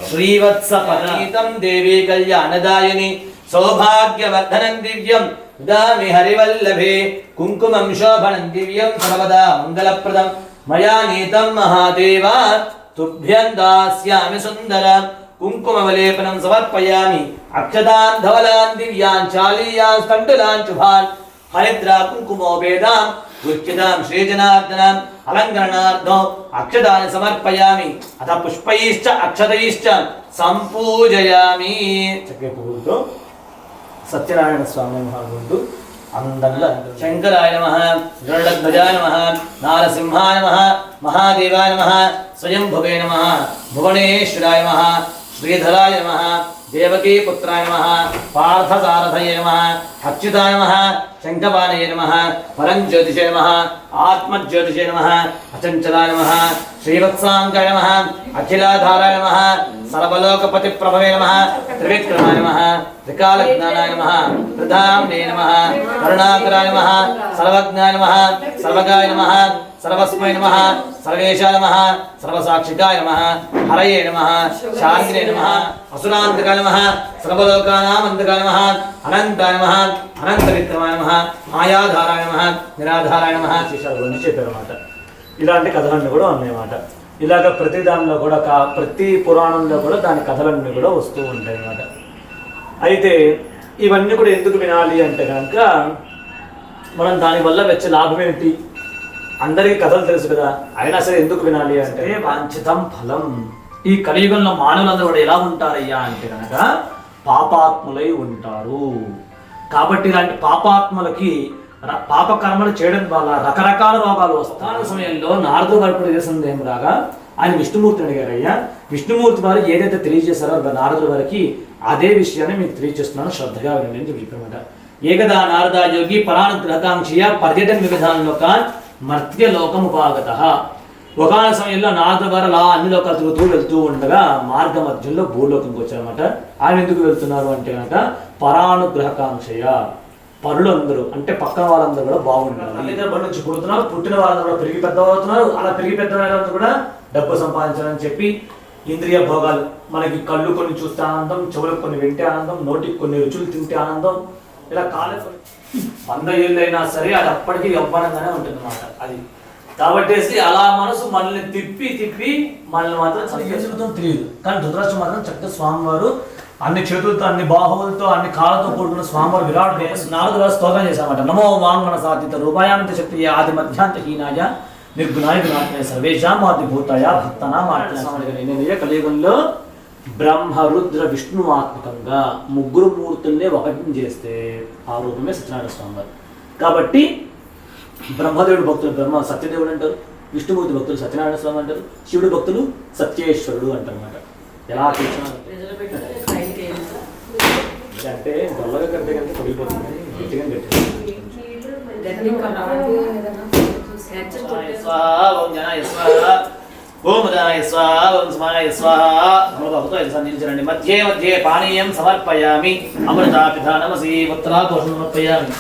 Speaker 2: శ్రీవత్సపరీతం దేవీ కళ్యాణదాయిని సౌభాగ్యవర్ధనం దివ్యం దామి హరివల్లభే కుంకుమం శోభనం దివ్యం సర్వదా మంగళప్రదం మయా నీతం మహాదేవ తుభ్యం దాస్యామి సుందరం కుంకుమవలేపనం సమర్పయామి. అక్షతాన్ ధవలాన్ దివ్యాన్ చాలీయాన్ స్థంటులాన్ శుభాన్ హరిద్రా కుంకుమోపేదాం ఉచ్యతాం శ్రీజనార్దనం అలంకరణార్థం అక్షతాన్ని సమర్పయామి. అత పుష్పైశ్చ అక్షతైశ్చ సంపూజయామి. చక్కెర పువ్వులతో సత్యనారాయణ స్వామి మహాగుండు అందంగా శంకరాయ నమః గరుడధ్వజాయ నమః నారసింహాయ నమః మహాదేవాయ నమః స్వయంభువే నమః భువనేశ్వరాయ నమః శ్రీధరాయ నమః దేవకీ పుత్రాయ నమః పార్థసారథయ నమః అచ్యుతాయ నమః శంఖపాణయ నమః పరంజ్యోతిషే నమః ఆత్మజ్యోతిషే నమః అచంచలాయ నమః శ్రీవత్సాంగాయ నమః అఖిలాధారాయ నమః సర్వలోకపతి ప్రభవే నమః త్రివిక్రమాయ నమః త్రికాలజ్ఞానాయ నమః త్రిధామ్నే నమః కరుణాకరాయ నమః సర్వజ్ఞాయ నమః సర్వగాయ నమః సర్వస్మై నమః సర్వేశాయ నమః సర్వసాక్షికాయ నమః హరయే నమః శాంతినే నమః అసురాంతకాయ నమః సర్వలోకానామంతకాయ నమః అనంతాయ నమః అనంత విక్రమాయ నమః మాయాధారాయ నమః నిరాధారాయ నమః
Speaker 7: గురించి చెప్పారన్నమాట. ఇలాంటి కథలన్నీ కూడా ఉన్నాయన్నమాట. ఇలాగ ప్రతి దానిలో కూడా ప్రతి పురాణంలో కూడా దాని కథలన్నీ కూడా వస్తూ ఉంటాయి అన్నమాట. అయితే ఇవన్నీ కూడా ఎందుకు వినాలి అంటే కనుక మనం దానివల్ల వచ్చే లాభం ఏంటి, అందరికీ కథలు తెలుసు కదా, అయినా సరే ఎందుకు వినాలి అంటే వాంఛితం ఫలం. ఈ కలియుగంలో మానవులందరూ కూడా ఎలా ఉంటారయ్యా అంటే కనుక పాపాత్ములై ఉంటారు. కాబట్టి ఇలాంటి పాపాత్ములకి పాపకర్మలు చేయడం వల్ల రకరకాల రోగాలు వస్తాయి. సమయంలో నారదుడు గారు చేసింది ఏం రాగా ఆయన విష్ణుమూర్తిని అడిగారు, అయ్యా విష్ణుమూర్తి వారు ఏదైతే తెలియజేశారో నారదుడు గారికి అదే విషయాన్ని మీకు తెలియజేస్తున్నాను, శ్రద్ధగా వినండి అని చెప్పారన్నమాట. ఏకదా నారదా యోగి పరానుగ్రహకాంక్షయ పర్యటన విధానంలోకాన్ మర్త్యలోకముపాగత. ఒకనొక సమయంలో నారదుడు గారు అలా అన్ని లోకాలు తిరుగుతూ వెళ్తూ ఉండగా మార్గ మధ్యంలో భూలోకంకి వచ్చారన్నమాట. ఆయన ఎందుకు వెళ్తున్నారు అంటే కనుక పరానుగ్రహకాంక్షయ, పరులందరూ అంటే పక్కన వాళ్ళందరూ కూడా బాగుంటారు. తల్లిదండ్రుల నుంచి పుడుతున్నారు, పుట్టిన వాళ్ళందరూ కూడా పెరిగి పెద్దవాళ్ళవుతున్నారు. అలా పెరిగి పెద్దవాళ్ళందరూ కూడా డబ్బు సంపాదించాలని చెప్పి ఇంద్రియ భోగాలు, మనకి కళ్ళు కొన్ని చూస్తే ఆనందం, చెవులకు కొన్ని వింటే ఆనందం, నోటికి కొన్ని రుచులు తింటే ఆనందం, ఇలా కాలే 100 ఏళ్ళు అయినా సరే అది అప్పటికీ యవ్వనంగానే ఉంటుంది అన్నమాట. అది కాబట్టి అలా మనసు మనల్ని తిప్పి తిప్పి మనల్ని మాత్రం చదివించడంతో తెలియదు. కానీ ధృతరాష్ట్రం మాత్రం చక్కగా స్వామివారు అన్ని చేతులతో, అన్ని బాహువులతో, అన్ని కాళ్ళతో కూడుకున్న స్వామివారు విరాట్ నారదుడు గారు స్తోత్రం చేశారన్నమాట. నమో వాంగణ సాధిత రూపాయాంత శక్తి ఆది మధ్యాంత హీనాయ నిర్గుణాయ గుణాత్మయ సర్వేషాం ఆదిభూతాయ భక్తనా మాట్లాడే కలియుగంలో బ్రహ్మ రుద్ర విష్ణువాత్మకంగా ముగ్గురు మూర్తుల్నే ఒకటిని చేస్తే ఆ రూపమే సత్యనారాయణ స్వామి వారు. కాబట్టి బ్రహ్మదేవుడు భక్తులు బ్రహ్మ సత్యదేవుడు అంటారు, విష్ణుమూర్తి భక్తులు సత్యనారాయణ స్వామి అంటారు, శివుడు భక్తులు సత్యేశ్వరుడు అంటారన్నమాట. ఎలా అంటే గొల్లగా కడితే కనుక పడిపోతుంది, గట్టిగా నిలిచరండి. మధ్యే మధ్యే పానీయం సమర్పయామి అమృతా పిధానమసి ఉత్తరాకోశం సమర్పయామి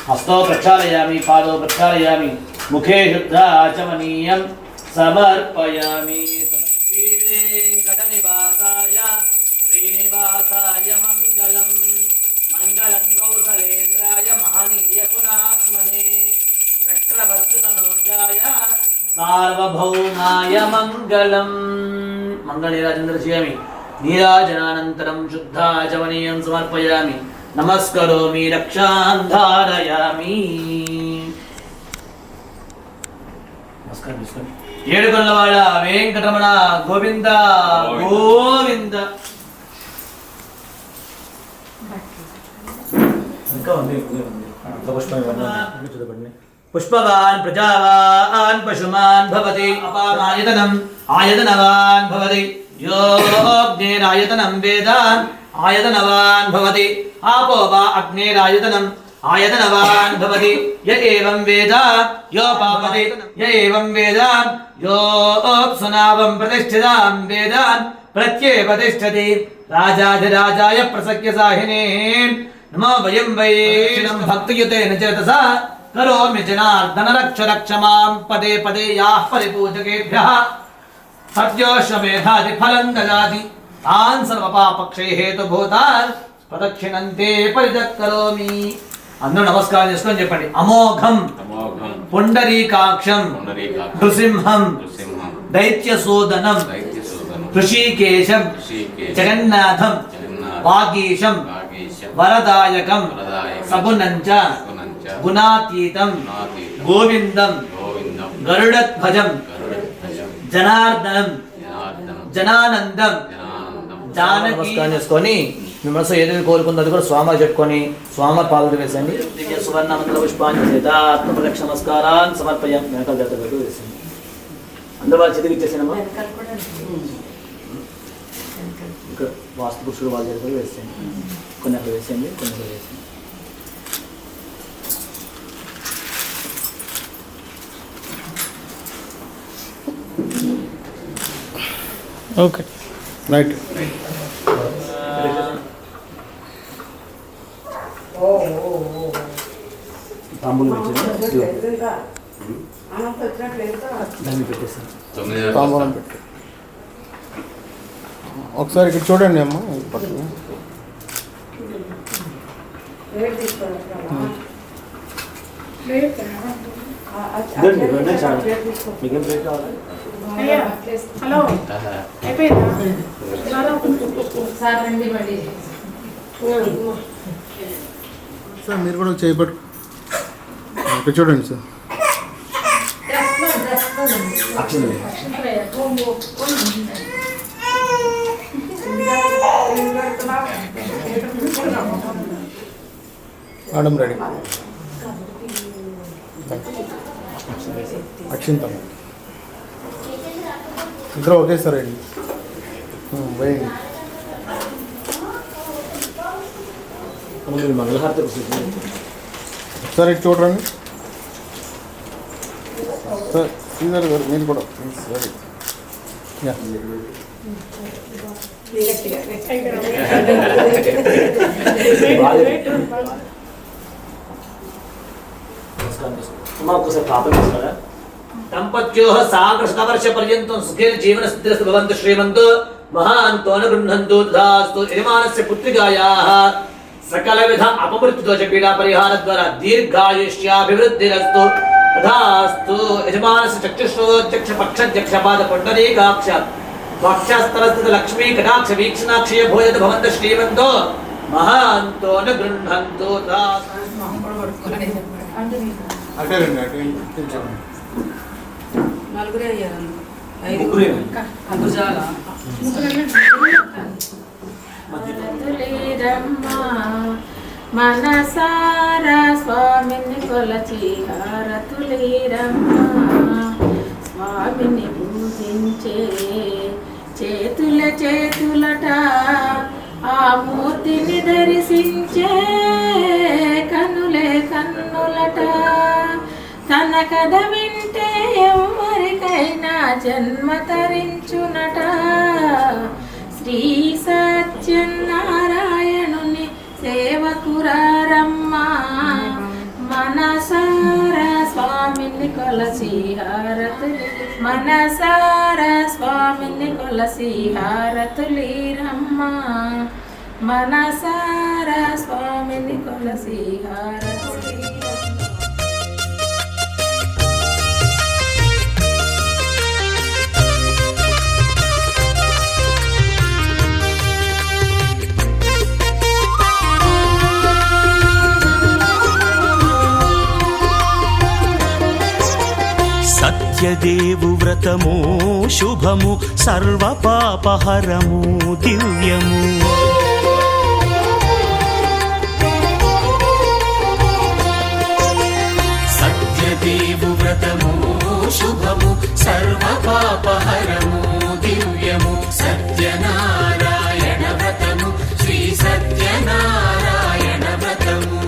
Speaker 7: హస్తో ప్రక్షాళయామి పాదో ప్రక్షాళయామి ముఖే శుద్ధాచమనీయం సమర్పయామి. వెంకటనివాసాయ శ్రీనివాసాయ మంగళం మంగళం కౌసలేంద్రాయ మహనీయ గుణాత్మనే చక్రవర్తి తనోజాయ సార్వభౌమాయ మంగళం. మంగళీరాజేంద్రయామి నీరాజనానంతరం శుద్ధాచమనీయం సమర్పయామి నమస్కరోమి రక్షాంధారయామి. నమస్కారం చేసుకోండి. ఏడుకొండలవాడ వెంకటరమణ గోవింద గోవింద. ఇంకా ఉంది పుష్పవాన్ ప్రజావాన్ పశుమాన్ భవతి అపామాయతనం ఆయతనవాన్ భవతి యోగ్నేరాయతనం వేద ఆయతనవాన్ భవతి ఆపో వా అగ్నేరాయతనం ఆయతనవాన్ భవతి య ఏవం వేద యోపాపతి య ఏవం వేద యోప్సునావం ప్రతిష్ఠితాం వేదాన్ ప్రత్యేపతిష్ఠతి రాజాధిరాజాయ ప్రసఖ్య సాహినే నమో వయం వైష్ణం భక్తియుతేన చేతసా కరోమి జనార్దన రక్ష రక్ష మాం పదే పదే యాః పరిపూజకేభ్యః సత్యోశ్వమేధాది ఫలం దదాతి తాన్ సర్వపాపక్షయ హేతుభూతాన్ ప్రదక్షిణంతే పరిదక్కరోమి. అందరూ నమస్కారం చేసుకొని చెప్పండి. అమోఘం పుండరీకాక్షం నృసింహం దైత్యసూదనం ఋషికేశం జగన్నాథం వాగీశం వరదాయకం సగుణంచ గుణాతీతం గోవిందం గరుడధ్వజం జనార్దనం జనానందం జానకి. నమస్కారం చేసుకొని మీ మనసు ఏదైతే కోరుకుందో అది కూడా స్వామి చెప్పుకొని స్వామి పాదలు వేసండి. సువర్ణ మంత్ర పుష్పాన్ని ఆత్మప్రదక్ష నమస్కారాన్ని సమర్పయం. వెనకాల జాతర వేసండి. అందరూ వాళ్ళు చేతికి ఇచ్చేసానమ్మా. ఇక్కడ వాస్తు పురుషుడు వాళ్ళ దగ్గర వేసేయండి. కొన్ని అక్కడ వేసేయండి, కొన్ని అక్కడ వేసేయండి.
Speaker 9: Okay right.
Speaker 7: తాంబూలు పెట్టేసి దాన్ని పెట్టేస్తాను.
Speaker 9: తాంబూలం పెట్టు. ఒకసారి ఇక్కడ చూడండి అమ్మ. పక్కన
Speaker 7: ఇదండి, ఇవన్నీ చాలు. మీకేం ప్లేట్ కావాలి?
Speaker 8: హలో సార్ రండి మళ్ళీ
Speaker 9: సార్ మీరు కూడా చేయబట్టు ఇక్కడ చూడండి సార్. Madam ready. అక్షింతం ఇద్దరు ఒకేసారి అండి వేయండి.
Speaker 7: మంగళహారతి
Speaker 9: సార్ ఇటు చూడండి సార్. శ్రీధర్ గారు మీరు కూడా ప్లీజ్. రెడీ. యా
Speaker 7: ఒకసారి పాపం చేస్తారా?
Speaker 2: దంపత్యోః సాకృష్ణవర్ష పర్యంతం సుఖేన జీవన సిద్ధిరస్తు భవంతు శ్రీమంతు మహాంతో న గృహంతు తథాస్తు. యజమానస్య పుత్రికాయాః సకలవిధ అపమృత్యుదోష పీడా పరిహార ద్వారా దీర్ఘాయుష్యాభివృద్ధిరస్తు తథాస్తు. యజమానస్య చక్షుషోచక్ష పక్షధ్యక్ష పాద పుండరీకాక్ష వక్షస్థలస్థిత లక్ష్మీ కటాక్ష వీక్షణాక్షయ భూయత భవంతు శ్రీమంతో మహాంతో న గృహంతు తథాస్తు.
Speaker 9: అటే రండి, అటే చూడండి.
Speaker 8: నలుగురే అయ్యారు.
Speaker 7: ముగ్గురే.
Speaker 8: భుజాల
Speaker 5: మనసారా స్వామిని కొలచి హారతులీరమ్మా. స్వామిని పూజించే చేతుల చేతులట ఆ మూర్తిని దర్శించే కన్నులే కన్నులట. తన కథ వింటే ఎవరికైనా జన్మ తరించునట. శ్రీ సత్యనారాయణుని సేవకురారమ్మా. మనసారా స్వామిని కొలసి హారతులి మనసారా స్వామిని కొలసి హారతులీరమ్మా. మనసారా స్వామిని కొలసి హారతులి.
Speaker 10: సత్యదేవు వ్రతము శుభము సర్వ పాపహరము దివ్యము.
Speaker 6: సత్యదేవు వ్రతము శుభము సర్వ పాపహరము దివ్యము. సత్యనారాయణ వ్రతము శ్రీ సత్యనారాయణ వ్రతము.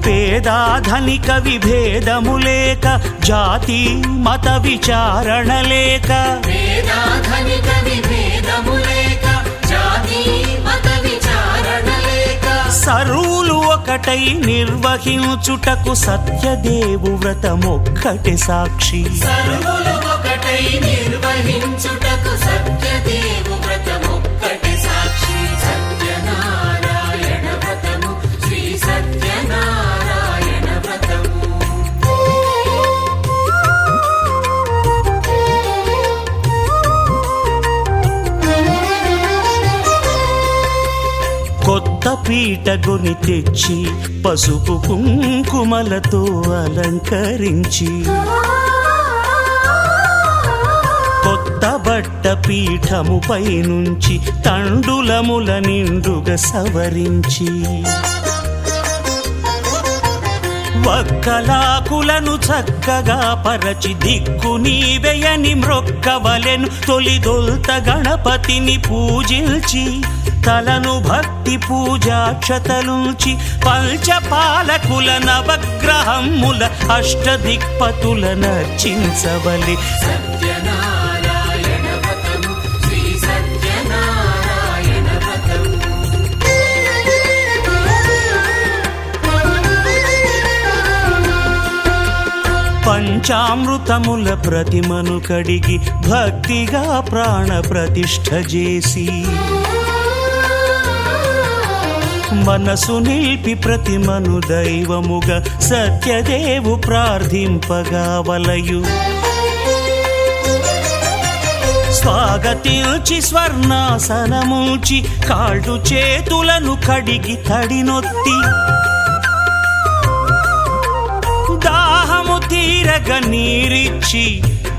Speaker 10: పేదాధనిక విభేదము లేక జాతి మత విచారణ లేక
Speaker 6: వేదాధనిక విభేదము లేక జాతి మత విచారణ లేక
Speaker 10: సర్వులు ఒకటై నిర్వహించుటకు సత్యదేవు వ్రతమొక్కటి సాక్షి.
Speaker 6: సర్వులు ఒకటై నిర్వహించుటకు సత్యదేవు వ్రతమొక్కటి సాక్షి. సత్యనారాయణ వ్రతము శ్రీ సత్యనారాయణ వ్రతము.
Speaker 10: కొత్త పీట గొని తెచ్చి పసుపు కుంకుమలతో అలంకరించి కొత్త బట్ట పీఠముపై నుంచి తండులముల నిండుగా సవరించి వక్కలాకులను చక్కగా పరచి దిక్కు నీవెయని మ్రొక్కవలెను. తొలిదొల్త గణపతిని పూజించి తలను భక్తి పూజాక్షతలుంచి పంచపాలకుల నవగ్రహముల అష్టదిక్పతుల నర్చించవలె.
Speaker 6: సత్యనారాయణ వ్రతము శ్రీ సత్యనారాయణ వ్రతము.
Speaker 10: పంచామృతముల ప్రతిమను కడిగి భక్తిగా ప్రాణ ప్రతిష్ఠ చేసి మనసు నిలిపి ప్రతిమను దైవముగా సత్యదేవు ప్రార్థింపగా వలయు. స్వాగతించి స్వర్ణాసనముంచి కాళ్ళు చేతులను కడిగి తడినొత్తి దాహము తీరగ నీరిచ్చి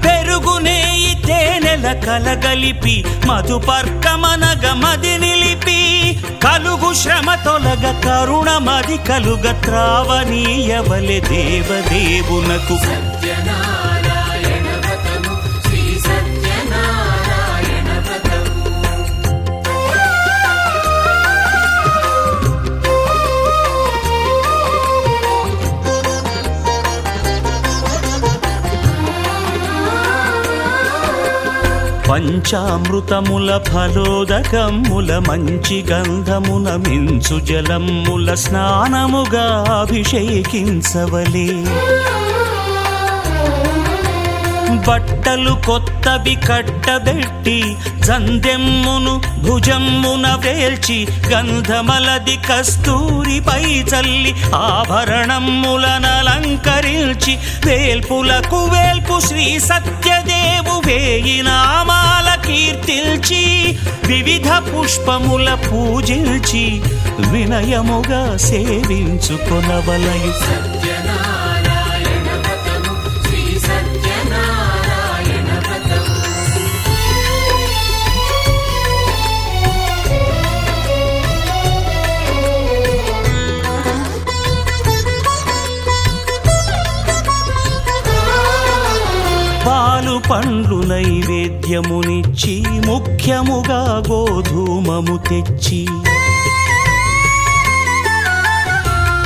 Speaker 10: పెరుగు నెయ్యి తేనెల కలగలిపి మధుపర్కమనగ మది నిలిపి కలుగు శ్రమ తొలగ కరుణ మది కలుగ త్రావనీయవలె దేవదేవునకు.
Speaker 6: సత్యనారాయణ వ్రతము శ్రీ సత్యనారాయణ వ్రతము.
Speaker 10: పంచామృతముల ఫలోదకముల మంచి గంధమున మించు జలముల స్నానముగా అభిషేకించవలే. బట్టలు కొత్తవి కట్టబెట్టి జందెమ్మును భుజమ్మున వేల్చి గంధమలది కస్తూరిపై చల్లి ఆభరణములనలంకరించి వేల్పులకు వేల్పు శ్రీ సత్యదేవు వేయి నామాల కీర్తిల్చి వివిధ పుష్పముల పూజించి వినయముగా సేవించుకొనవలయు.
Speaker 6: సత్యనారాయణ వ్రతము శ్రీ సత్యనారాయణ వ్రతము.
Speaker 10: పాలు పండ్లు నైవేద్యమునిచ్చి ముఖ్యముగా గోధూమము తెచ్చి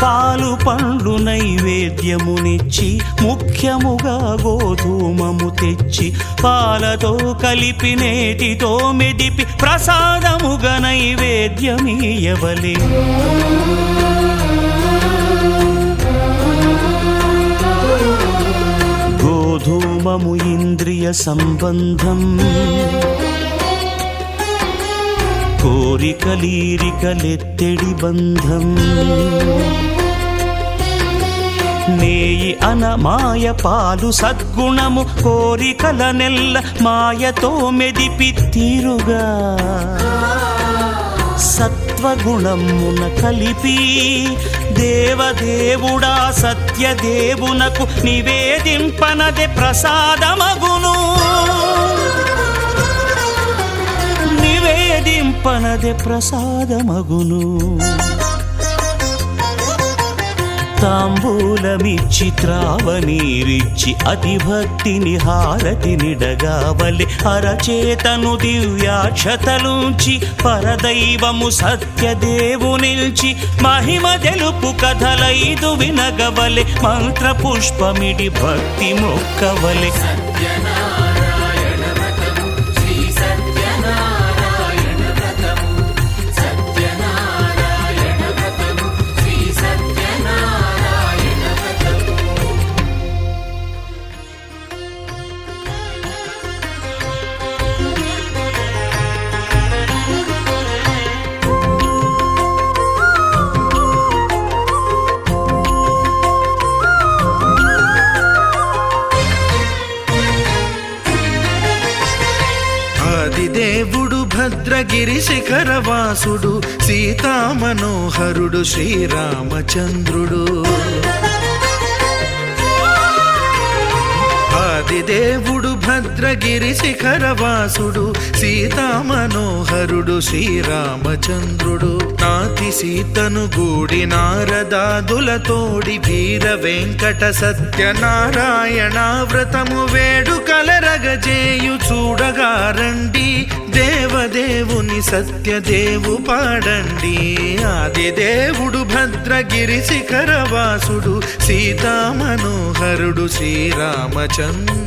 Speaker 10: పాలు పండ్లు నైవేద్యమునిచ్చి ముఖ్యముగా గోధూమము తెచ్చి పాలతో కలిపి నేతితో మెదిపి ప్రసాదముగా నైవేద్యమీయవలే. గోధూమము ఇంద్రియ సంబంధం కోరికలీరికలెత్తెడి బంధం. నేయి అన మాయ పాలు సద్గుణము కోరికల నెల్ల మాయతో మెదిపి తీరుగా సత్వగుణమున కలిపి దేవదేవుడా సత్యదేవునకు నివేదింపనదే ప్రసాదమగును. నివేదింపనదే ప్రసాదమగును. తాంబూలమిచ్చి త్రావనీరిచ్చి అతి భక్తిని హారతినిడగావలె. అరచేతను దివ్యాక్షతలుంచి పరదైవము సత్యదేవునిల్చి మహిమ తెలుపు కథలైదు వినగవలె. మంత్ర పుష్పమిడి భక్తి మొక్కవలె.
Speaker 6: సత్యనారాయణ వ్రతము శ్రీ సత్యనారాయణ వ్రతము. సత్యనారాయణ వ్రతము శ్రీ సత్యనారాయణ వ్రతము.
Speaker 4: ఆదిదేవుడు భద్రగిరి శిఖరవాసుడు సీతామనోహరుడు శ్రీరామచంద్రుడు. ఆదిదేవుడు భద్రగిరి శిఖరవాసుడు సీతామనోహరుడు శ్రీరామచంద్రుడు నాతి సీతను గూడి నారదాదులతోడి వీర వెంకట సత్యనారాయణ వ్రతము వేడుకలరగజేయు చూడగా రండి దేవదేవుని సత్యదేవు పాడండి ఆదిదేవుడు భద్రగిరి శిఖరవాసుడు సీతామనోహరుడు శ్రీరామచంద్రుడు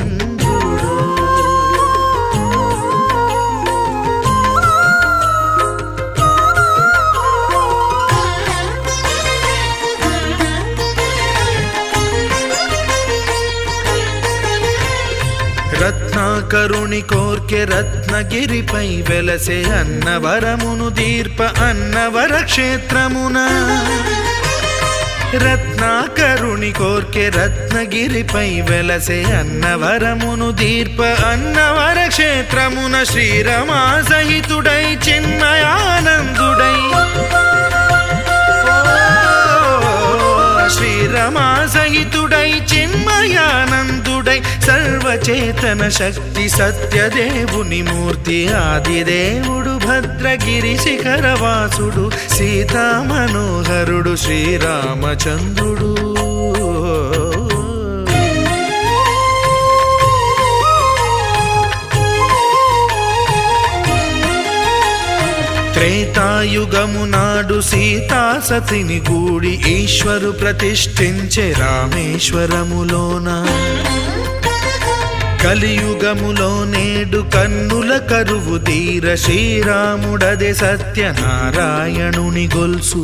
Speaker 4: రత్నాకరుని కోర్కె రత్నగిరిపై వెలసే అన్నవరమును దీర్ప అన్నవర క్షేత్రమున రత్నాకరుని కోర్కె రత్నగిరిపై వెలసే అన్నవరమును దీర్ప అన్నవర క్షేత్రమున శ్రీరమా సహితుడై చిన్మయానందుడై శ్రీరమా సహితుడై చిన్మయానందుడై సర్వచేతన శక్తి సత్యదేవుని మూర్తి ఆదిదేవుడు భద్రగిరి శిఖరవాసుడు సీతామనోహరుడు శ్రీరామచంద్రుడు త్రేతాయుగము నాడు సీతా సతిని గూడి ఈశ్వరు ప్రతిష్ఠించే రామేశ్వరములోన కలియుగములో నేడు కన్నుల కరువు తీర శ్రీరాముడదే సత్యనారాయణుని గొల్సు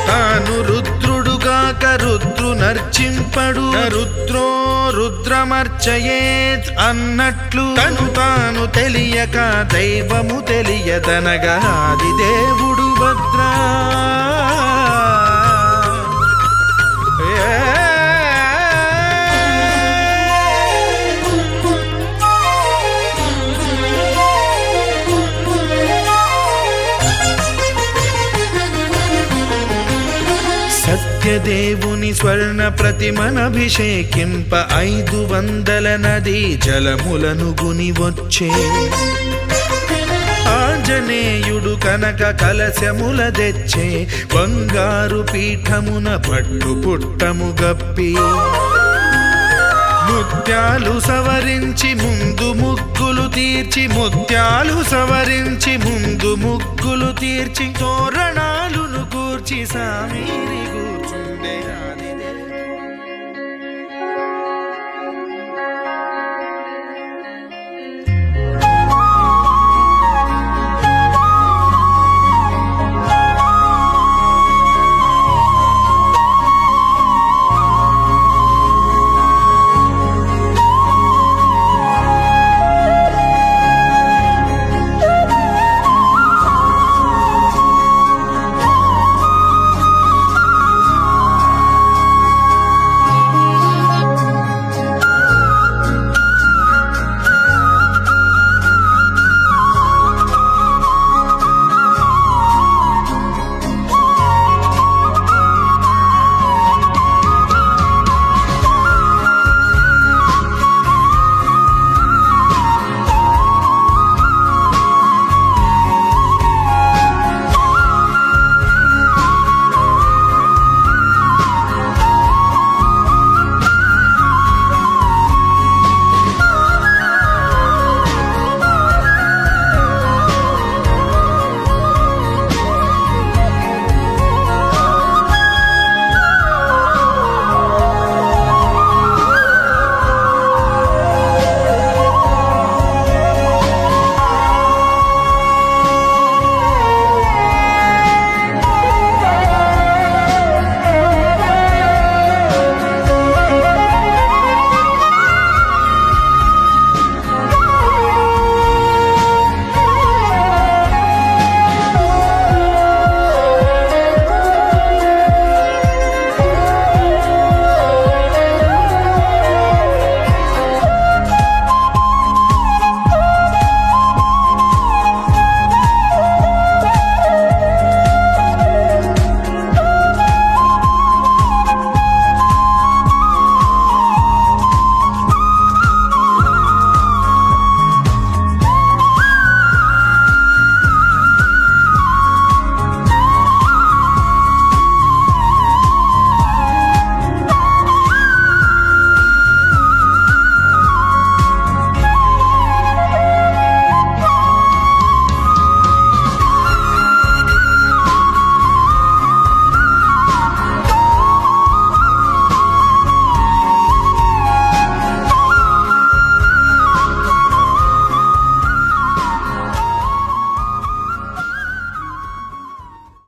Speaker 4: తాను రుద్రుడుగాక రుద్రు నర్చింపడు రుద్రో రుద్రమర్చయేత్ అన్నట్లు తను తాను తెలియక దైవము తెలియదనగా ఆదిదేవుడు భద్రా సత్యదేవుని స్వర్ణ ప్రతిమనభిషేకింప 500 నదీ జలములను గుని వచ్చే ఆంజనేయుడు కనక కలశముల తెచ్చే బంగారు పీఠమున పట్టు పుట్టము గప్పి ముత్యాలు సవరించి ముందు ముగ్గులు తీర్చి ముత్యాలు సవరించి ముందు ముగ్గులు తీర్చి తోరణాలును కూర్చి సామీని కూర్చుండే